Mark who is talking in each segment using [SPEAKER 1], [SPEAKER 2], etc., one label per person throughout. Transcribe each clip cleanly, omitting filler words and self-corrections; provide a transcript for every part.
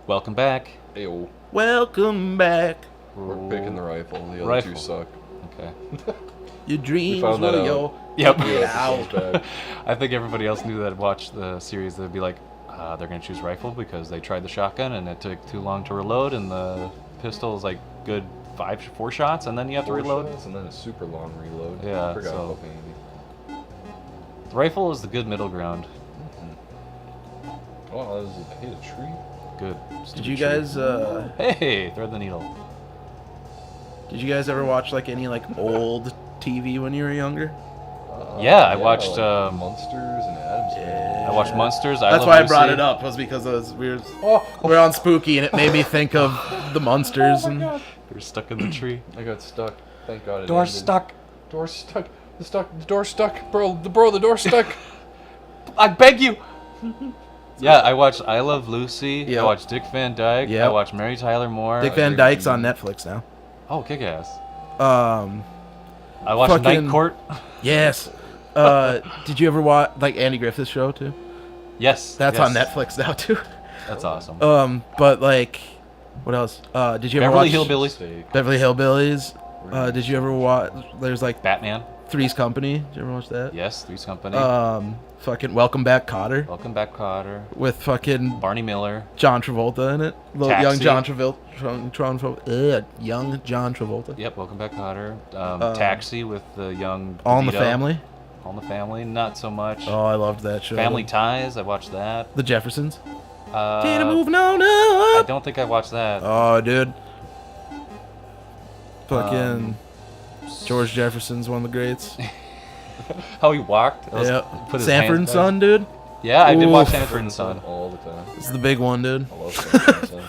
[SPEAKER 1] Welcome back.
[SPEAKER 2] Ayo.
[SPEAKER 3] Welcome back.
[SPEAKER 2] We're picking the rifle. The other
[SPEAKER 1] Rifle.
[SPEAKER 2] two suck.
[SPEAKER 1] Okay.
[SPEAKER 3] Your dreams
[SPEAKER 2] found that
[SPEAKER 3] were
[SPEAKER 2] out.
[SPEAKER 3] your...
[SPEAKER 1] Yep.
[SPEAKER 2] Yeah,
[SPEAKER 1] I think everybody else knew that watched the series. They'd be like, they're going to choose rifle because they tried the shotgun and it took too long to reload, and the pistol is like good 4 shots, and then you have to reload.
[SPEAKER 2] And then a super long reload.
[SPEAKER 1] Yeah,
[SPEAKER 2] I forgot
[SPEAKER 1] so-
[SPEAKER 2] about Andy.
[SPEAKER 1] The rifle is the good middle ground.
[SPEAKER 2] Oh, that was hit a tree.
[SPEAKER 1] Good.
[SPEAKER 3] Did
[SPEAKER 1] Stupid
[SPEAKER 3] you
[SPEAKER 1] tree.
[SPEAKER 3] guys,
[SPEAKER 1] Hey, thread the needle.
[SPEAKER 3] did you guys ever watch, like, any, like, old TV when you were younger?
[SPEAKER 1] Yeah, I watched,
[SPEAKER 2] like Monsters and Adams.
[SPEAKER 3] Yeah.
[SPEAKER 1] I watched Monsters.
[SPEAKER 3] That's
[SPEAKER 1] Love
[SPEAKER 3] why I brought
[SPEAKER 1] Lucy.
[SPEAKER 3] it up, was because we were on Spooky, and it made me think of the Munsters. And
[SPEAKER 1] They're stuck in the tree.
[SPEAKER 2] I got stuck. Thank God it
[SPEAKER 1] Door
[SPEAKER 2] ended.
[SPEAKER 1] stuck.
[SPEAKER 2] Door stuck. The door stuck. Bro, the door stuck.
[SPEAKER 1] I beg you. Yeah, I watched I Love Lucy.
[SPEAKER 3] Yep.
[SPEAKER 1] I watched Dick Van Dyke.
[SPEAKER 3] Yep.
[SPEAKER 1] I watched Mary Tyler Moore.
[SPEAKER 3] Dick Van Dyke's on Netflix now.
[SPEAKER 1] Oh, kick-ass.
[SPEAKER 3] I
[SPEAKER 1] I watched
[SPEAKER 3] Fucking-
[SPEAKER 1] Night Court.
[SPEAKER 3] Yes. Did you ever watch, like, Andy Griffith's show, too?
[SPEAKER 1] Yes.
[SPEAKER 3] That's
[SPEAKER 1] yes.
[SPEAKER 3] on Netflix now, too.
[SPEAKER 1] That's awesome.
[SPEAKER 3] But, like, what else? Did you ever
[SPEAKER 1] Beverly
[SPEAKER 3] watch...
[SPEAKER 1] Hillbillies.
[SPEAKER 3] Beverly Hillbillies. Did you ever watch... There's, like,
[SPEAKER 1] Batman.
[SPEAKER 3] Three's Company. Did you ever watch that?
[SPEAKER 1] Yes, Three's Company.
[SPEAKER 3] Fucking Welcome Back, Kotter.
[SPEAKER 1] Welcome Back, Kotter.
[SPEAKER 3] With fucking
[SPEAKER 1] Barney Miller.
[SPEAKER 3] John Travolta in it. Little
[SPEAKER 1] Taxi.
[SPEAKER 3] young John Travolta. Young John Travolta.
[SPEAKER 1] Yep, Welcome Back, Kotter. Taxi with the young
[SPEAKER 3] All in the
[SPEAKER 1] DeVito.
[SPEAKER 3] Family.
[SPEAKER 1] All in the Family, not so much.
[SPEAKER 3] Oh, I loved that show.
[SPEAKER 1] Family Ties, I watched that.
[SPEAKER 3] The Jeffersons.
[SPEAKER 1] I
[SPEAKER 3] Moving on up.
[SPEAKER 1] don't think I watched that.
[SPEAKER 3] Oh, dude. Fucking George Jefferson's one of the greats.
[SPEAKER 1] How he walked.
[SPEAKER 3] Yeah.
[SPEAKER 1] Put his
[SPEAKER 3] Sanford and
[SPEAKER 1] hands
[SPEAKER 3] Son, dude.
[SPEAKER 1] Yeah, I did watch
[SPEAKER 3] Oof.
[SPEAKER 1] Sanford and Son.
[SPEAKER 2] all the time.
[SPEAKER 3] This is the big one, dude.
[SPEAKER 2] I love Sanford Son.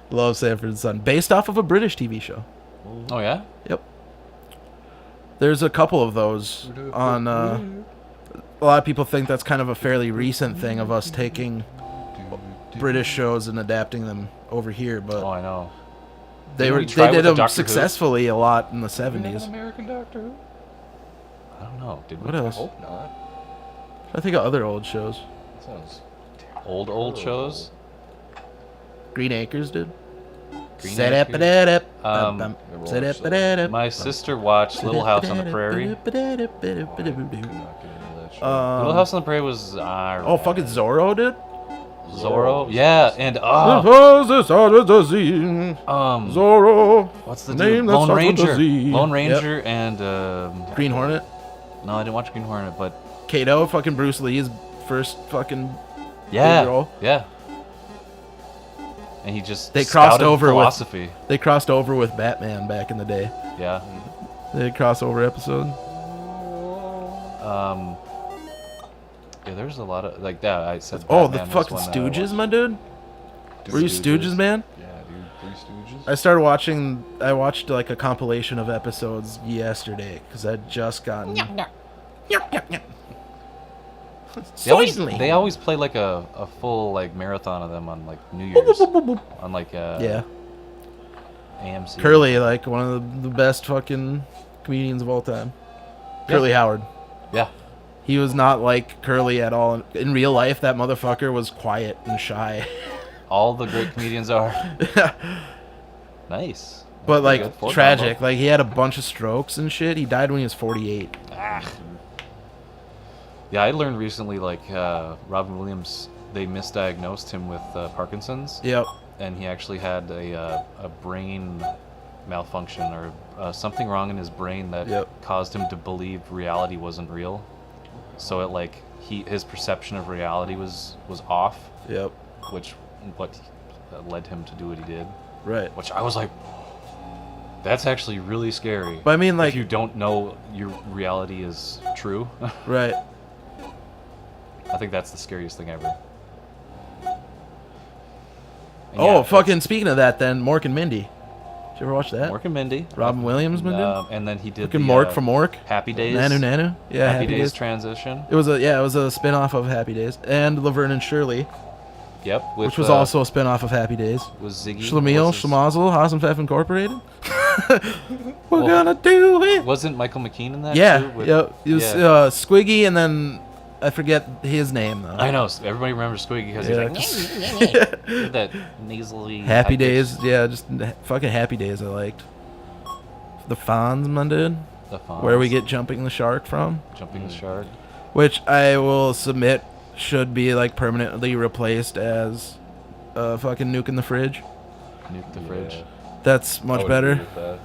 [SPEAKER 3] Love Sanford and Son. Based off of a British TV show.
[SPEAKER 1] Oh yeah.
[SPEAKER 3] Yep. There's a couple of those on. A lot of people think that's kind of a fairly recent thing of us taking British shows and adapting them over here,
[SPEAKER 1] Oh,
[SPEAKER 3] but
[SPEAKER 1] I know.
[SPEAKER 3] they
[SPEAKER 1] Didn't
[SPEAKER 3] were
[SPEAKER 1] we try
[SPEAKER 3] they
[SPEAKER 1] with
[SPEAKER 3] did
[SPEAKER 1] the
[SPEAKER 3] them
[SPEAKER 1] Doctor Who?
[SPEAKER 3] successfully a lot in the
[SPEAKER 2] Do we have an
[SPEAKER 3] 70s.
[SPEAKER 2] American Doctor Who?
[SPEAKER 1] I don't know. Did we?
[SPEAKER 3] What
[SPEAKER 2] I
[SPEAKER 3] else?
[SPEAKER 2] hope not.
[SPEAKER 3] I think of other old shows.
[SPEAKER 2] That sounds
[SPEAKER 1] Old
[SPEAKER 2] terrible.
[SPEAKER 1] shows.
[SPEAKER 3] Green Acres, dude.
[SPEAKER 1] Green
[SPEAKER 3] Set-up-a-da-dap,
[SPEAKER 1] Um,
[SPEAKER 3] bum-bum.
[SPEAKER 2] Never watched
[SPEAKER 3] Set-up-a-da-dap.
[SPEAKER 1] My sister watched Little House on the Prairie.
[SPEAKER 2] Could not get into that show.
[SPEAKER 1] Little House on the Prairie was
[SPEAKER 3] Oh, fucking Zorro, dude.
[SPEAKER 1] Zorro. Yeah, and
[SPEAKER 3] Zorro.
[SPEAKER 1] what's the
[SPEAKER 3] Name
[SPEAKER 1] dude?
[SPEAKER 3] that
[SPEAKER 1] Lone
[SPEAKER 3] starts with a
[SPEAKER 1] Ranger.
[SPEAKER 3] Z.
[SPEAKER 1] Lone
[SPEAKER 3] Yep.
[SPEAKER 1] Ranger and
[SPEAKER 3] Green Hornet.
[SPEAKER 1] no, I didn't watch Green Hornet, but
[SPEAKER 3] Kato, fucking Bruce Lee's first fucking
[SPEAKER 1] yeah,
[SPEAKER 3] big role.
[SPEAKER 1] yeah. And he just
[SPEAKER 3] They crossed
[SPEAKER 1] spouted
[SPEAKER 3] over with-
[SPEAKER 1] philosophy.
[SPEAKER 3] They crossed over with Batman back in the day.
[SPEAKER 1] Yeah.
[SPEAKER 3] They had a crossover episode.
[SPEAKER 1] Yeah, there's a lot of like that. I said.
[SPEAKER 3] Oh, the
[SPEAKER 1] Batman was
[SPEAKER 3] fucking
[SPEAKER 1] one that I
[SPEAKER 3] Stooges,
[SPEAKER 1] watched.
[SPEAKER 3] my dude. Were you Stooges, man?
[SPEAKER 2] Yeah, dude. Three Stooges.
[SPEAKER 3] I started watching. I watched like a compilation of episodes yesterday because I'd just gotten.
[SPEAKER 1] They always play like a full like marathon of them on like New Year's on like
[SPEAKER 3] Yeah,
[SPEAKER 1] AMC.
[SPEAKER 3] Curly, like one of the best fucking comedians of all time. Curly Howard.
[SPEAKER 1] Yeah.
[SPEAKER 3] He was not like Curly at all. In real life, that motherfucker was quiet and shy.
[SPEAKER 1] All the great comedians are. Nice.
[SPEAKER 3] But
[SPEAKER 1] Pretty
[SPEAKER 3] like
[SPEAKER 1] good. Four
[SPEAKER 3] tragic.
[SPEAKER 1] combo.
[SPEAKER 3] Like he had a bunch of strokes and shit. He died when he was 48.
[SPEAKER 1] Yeah, I learned recently like Robin Williams, they misdiagnosed him with Parkinson's.
[SPEAKER 3] Yep.
[SPEAKER 1] And he actually had a brain malfunction or something wrong in his brain that
[SPEAKER 3] Yep.
[SPEAKER 1] caused him to believe reality wasn't real. So it like his perception of reality was off,
[SPEAKER 3] Yep.
[SPEAKER 1] which what led him to do what he did.
[SPEAKER 3] Right.
[SPEAKER 1] Which I was like, that's actually really scary.
[SPEAKER 3] But I mean, like,
[SPEAKER 1] if you don't know your reality is true,
[SPEAKER 3] right.
[SPEAKER 1] I think that's the scariest thing ever. And
[SPEAKER 3] Oh,
[SPEAKER 1] yeah,
[SPEAKER 3] fucking speaking of that, then Mork and Mindy. Did you ever watch that?
[SPEAKER 1] Mork and Mindy.
[SPEAKER 3] Robin Williams, Mindy.
[SPEAKER 1] And then he did
[SPEAKER 3] Fucking
[SPEAKER 1] the,
[SPEAKER 3] Mork from Mork.
[SPEAKER 1] Happy Days.
[SPEAKER 3] Nanu. Yeah,
[SPEAKER 1] Happy Days transition.
[SPEAKER 3] It was a spin-off of Happy Days, and Laverne and Shirley,
[SPEAKER 1] Yep. With,
[SPEAKER 3] which was also a spin-off of Happy Days.
[SPEAKER 1] was Ziggy.
[SPEAKER 3] Schlemiel,
[SPEAKER 1] was his-
[SPEAKER 3] Schlemazel, Haas and Pfeff Incorporated. We're
[SPEAKER 1] Well,
[SPEAKER 3] gonna do it.
[SPEAKER 1] Wasn't Michael McKean in that
[SPEAKER 3] Yeah,
[SPEAKER 1] too? With-
[SPEAKER 3] yeah. It was
[SPEAKER 1] yeah.
[SPEAKER 3] Squiggy, and then I forget his name though.
[SPEAKER 1] I know. Everybody remembers Squeaky because
[SPEAKER 3] Yeah,
[SPEAKER 1] he's like that nasally.
[SPEAKER 3] Happy
[SPEAKER 1] high-pitched-
[SPEAKER 3] Days, yeah, just fucking Happy Days. I liked the Fonz, man, dude.
[SPEAKER 1] The Fonz,
[SPEAKER 3] Where we get Jumping the Shark from,
[SPEAKER 1] jumping the shark.
[SPEAKER 3] which I will submit should be like permanently replaced as fucking Nuke in the Fridge.
[SPEAKER 1] Nuke the fridge.
[SPEAKER 3] That's
[SPEAKER 2] I
[SPEAKER 3] much
[SPEAKER 2] would
[SPEAKER 3] better.
[SPEAKER 2] agree with that.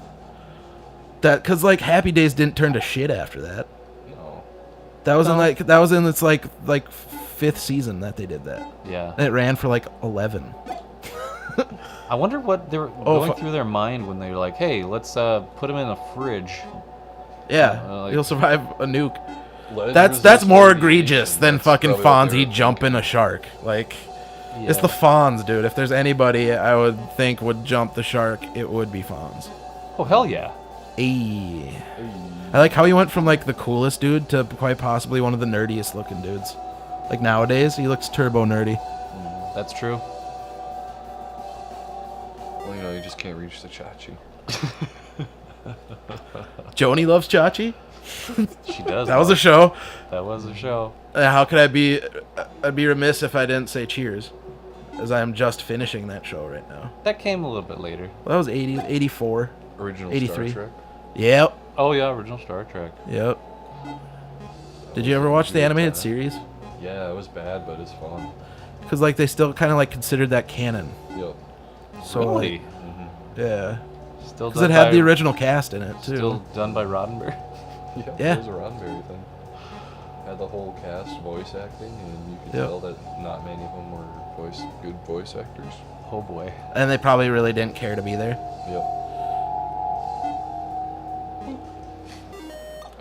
[SPEAKER 3] That because like Happy Days didn't turn to shit after that.
[SPEAKER 2] No.
[SPEAKER 3] That was in
[SPEAKER 1] No.
[SPEAKER 3] like that was in its like fifth season that they did that.
[SPEAKER 1] Yeah.
[SPEAKER 3] And it ran for like 11.
[SPEAKER 1] I wonder what they were
[SPEAKER 3] Oh,
[SPEAKER 1] going through their mind when they were like, "Hey, let's put him in a fridge."
[SPEAKER 3] Yeah,
[SPEAKER 1] like-
[SPEAKER 3] he'll survive a nuke.
[SPEAKER 2] Lead
[SPEAKER 3] That's
[SPEAKER 2] resistant
[SPEAKER 3] more
[SPEAKER 2] radiation,
[SPEAKER 3] egregious than
[SPEAKER 2] that's
[SPEAKER 3] fucking
[SPEAKER 2] probably what they
[SPEAKER 3] Fonzie
[SPEAKER 2] were
[SPEAKER 3] jumping a shark. Like, it's
[SPEAKER 1] Yeah.
[SPEAKER 3] the Fonz, dude. If there's anybody I would think would jump the shark, it would be Fonz.
[SPEAKER 1] Oh hell yeah!
[SPEAKER 3] Ayy. I like how he went from like the coolest dude to quite possibly one of the nerdiest looking dudes. Like nowadays, he looks turbo nerdy.
[SPEAKER 1] That's true.
[SPEAKER 2] Well, you know, you just can't reach the Chachi.
[SPEAKER 3] Joni loves Chachi.
[SPEAKER 1] She does.
[SPEAKER 3] That was a
[SPEAKER 1] love-
[SPEAKER 3] show.
[SPEAKER 1] That was a show.
[SPEAKER 3] How could I be? I'd be remiss if I didn't say Cheers, as I am just finishing that show right now.
[SPEAKER 1] That came a little bit later.
[SPEAKER 3] Well, that was 80, 84.
[SPEAKER 2] Original
[SPEAKER 3] 83.
[SPEAKER 2] Star Trek.
[SPEAKER 3] Yep.
[SPEAKER 1] Oh yeah, original Star Trek.
[SPEAKER 3] Yep. Did you ever watch the animated series?
[SPEAKER 2] Yeah, it was bad, but it's fun.
[SPEAKER 3] Because like they still kind of like considered that canon.
[SPEAKER 2] Yep.
[SPEAKER 3] So
[SPEAKER 1] Really?
[SPEAKER 3] like, yeah,
[SPEAKER 1] Still
[SPEAKER 3] because
[SPEAKER 1] done
[SPEAKER 3] it had
[SPEAKER 1] by-
[SPEAKER 3] the original cast in it too.
[SPEAKER 1] Still done by Roddenberry.
[SPEAKER 3] Yeah.
[SPEAKER 2] It was a Roddenberry thing. Had the whole cast voice acting, and you could
[SPEAKER 3] Yep.
[SPEAKER 2] tell that not many of them were good voice actors.
[SPEAKER 1] Oh boy.
[SPEAKER 3] And they probably really didn't care to be there.
[SPEAKER 2] Yep.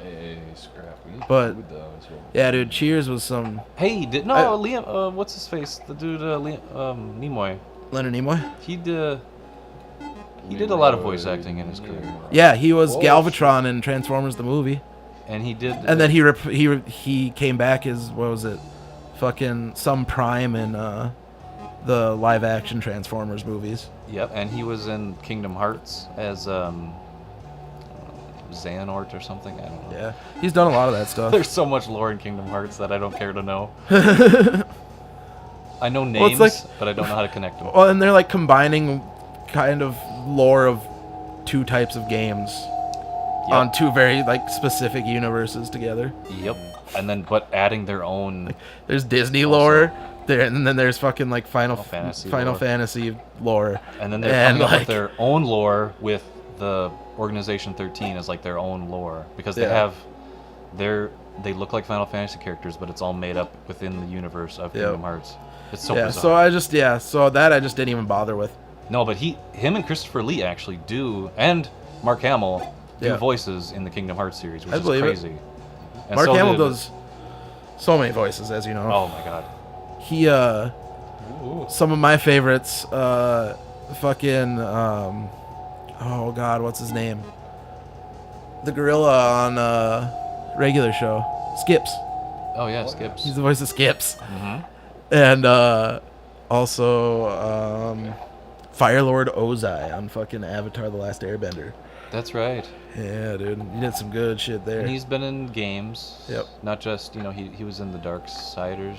[SPEAKER 2] Hey, scrap. We need
[SPEAKER 3] But-
[SPEAKER 2] food, though, as well.
[SPEAKER 3] Yeah, dude. Cheers was some
[SPEAKER 1] Hey, did no
[SPEAKER 3] I-
[SPEAKER 1] Liam? What's his face? The dude, Liam, Nimoy.
[SPEAKER 3] Leonard Nimoy.
[SPEAKER 1] He did a lot of voice acting in his career,
[SPEAKER 3] Yeah, he was
[SPEAKER 2] Whoa,
[SPEAKER 3] Galvatron in Transformers the movie,
[SPEAKER 1] and he did.
[SPEAKER 3] and then he came back as what was it, fucking some Prime in the live action Transformers movies.
[SPEAKER 1] Yep, and he was in Kingdom Hearts as Xehanort or something. I don't know.
[SPEAKER 3] Yeah, he's done a lot of that stuff.
[SPEAKER 1] There's so much lore in Kingdom Hearts that I don't care to know. I know
[SPEAKER 3] Well,
[SPEAKER 1] names,
[SPEAKER 3] it's like-
[SPEAKER 1] but I don't know how to connect them.
[SPEAKER 3] Well, and they're like combining kind of lore of two types of games on two very like specific universes together.
[SPEAKER 1] Yep. And then, but adding their own.
[SPEAKER 3] There's Disney lore, there, and then there's fucking like Final
[SPEAKER 1] Fantasy
[SPEAKER 3] Fantasy lore.
[SPEAKER 1] And then they're
[SPEAKER 3] And,
[SPEAKER 1] coming up
[SPEAKER 3] like-
[SPEAKER 1] with their own lore with the Organization 13 as like their own lore because they
[SPEAKER 3] Yeah.
[SPEAKER 1] have they look like Final Fantasy characters, but it's all made up within the universe of
[SPEAKER 3] Yep.
[SPEAKER 1] Kingdom Hearts. It's so
[SPEAKER 3] Yeah,
[SPEAKER 1] bizarre.
[SPEAKER 3] so that I just didn't even bother with.
[SPEAKER 1] No, but him and Christopher Lee actually do, and Mark Hamill do
[SPEAKER 3] Yeah.
[SPEAKER 1] voices in the Kingdom Hearts series, which
[SPEAKER 3] I
[SPEAKER 1] is
[SPEAKER 3] believe it.
[SPEAKER 1] crazy. And
[SPEAKER 3] Mark
[SPEAKER 1] so
[SPEAKER 3] Hamill
[SPEAKER 1] did-
[SPEAKER 3] does so many voices, as you know.
[SPEAKER 1] Oh my god.
[SPEAKER 3] He some of my favorites, fucking oh god, what's his name? The gorilla on regular show, Skips.
[SPEAKER 1] Oh yeah, Skips.
[SPEAKER 3] He's the voice of Skips.
[SPEAKER 1] Mhm.
[SPEAKER 3] And also Firelord Ozai on fucking Avatar: The Last Airbender.
[SPEAKER 1] That's right.
[SPEAKER 3] Yeah, dude, he did some good shit there.
[SPEAKER 1] And he's been in games.
[SPEAKER 3] Yep.
[SPEAKER 1] Not just, he was in the Darksiders.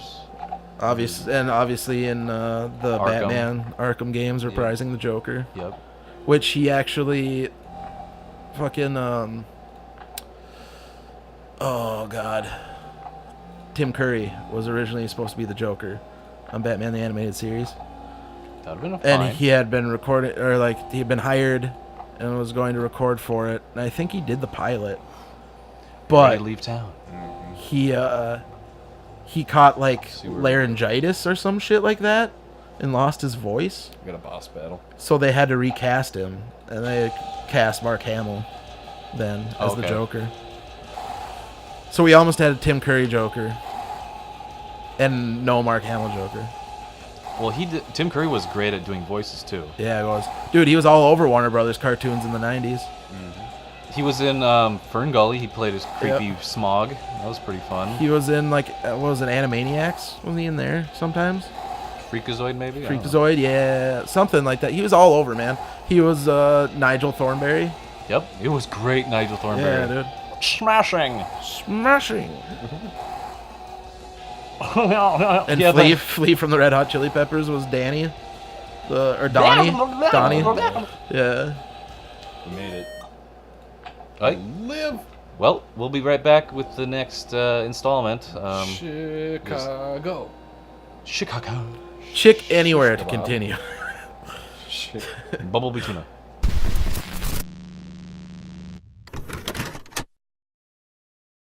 [SPEAKER 3] Obviously in the
[SPEAKER 1] Arkham.
[SPEAKER 3] Batman Arkham games, reprising the Joker,
[SPEAKER 1] Yep.
[SPEAKER 3] which he actually fucking oh god, Tim Curry was originally supposed to be the Joker on Batman the Animated Series,
[SPEAKER 1] That would have been
[SPEAKER 3] and
[SPEAKER 1] fine.
[SPEAKER 3] he had been recording, or like he had been hired and was going to record for it, and I think he did the pilot,
[SPEAKER 1] Ready
[SPEAKER 3] but
[SPEAKER 1] to leave town.
[SPEAKER 3] he caught like
[SPEAKER 2] See where-
[SPEAKER 3] laryngitis or some shit like that and lost his voice.
[SPEAKER 2] We got a boss battle.
[SPEAKER 3] So they had to recast him, and they cast Mark Hamill then as the
[SPEAKER 1] Okay.
[SPEAKER 3] Joker. So we almost had a Tim Curry Joker and no Mark Hamill Joker.
[SPEAKER 1] Well, Tim Curry was great at doing voices too.
[SPEAKER 3] Yeah, it was. Dude, he was all over Warner Brothers cartoons in the 90s.
[SPEAKER 1] He was in Fern Gully. He played his creepy Smog. That was pretty fun.
[SPEAKER 3] He was in, like, what was it, Animaniacs? Wasn't he in there sometimes?
[SPEAKER 1] Freakazoid, maybe? I don't know.
[SPEAKER 3] Freakazoid, yeah, something like that. He was all over, man. He was Nigel Thornberry.
[SPEAKER 1] Yep. It was great, Nigel Thornberry.
[SPEAKER 3] Yeah, dude.
[SPEAKER 1] Smashing.
[SPEAKER 3] Smashing. And Flea from the Red Hot Chili Peppers was Danny. Or Donnie. Donnie. Yeah.
[SPEAKER 2] We made it.
[SPEAKER 1] Right.
[SPEAKER 2] Live.
[SPEAKER 1] Well, we'll be right back with the next installment.
[SPEAKER 2] Chicago.
[SPEAKER 1] Chicago.
[SPEAKER 3] Chick anywhere to continue.
[SPEAKER 2] Shit.
[SPEAKER 1] Bumblebee tuna.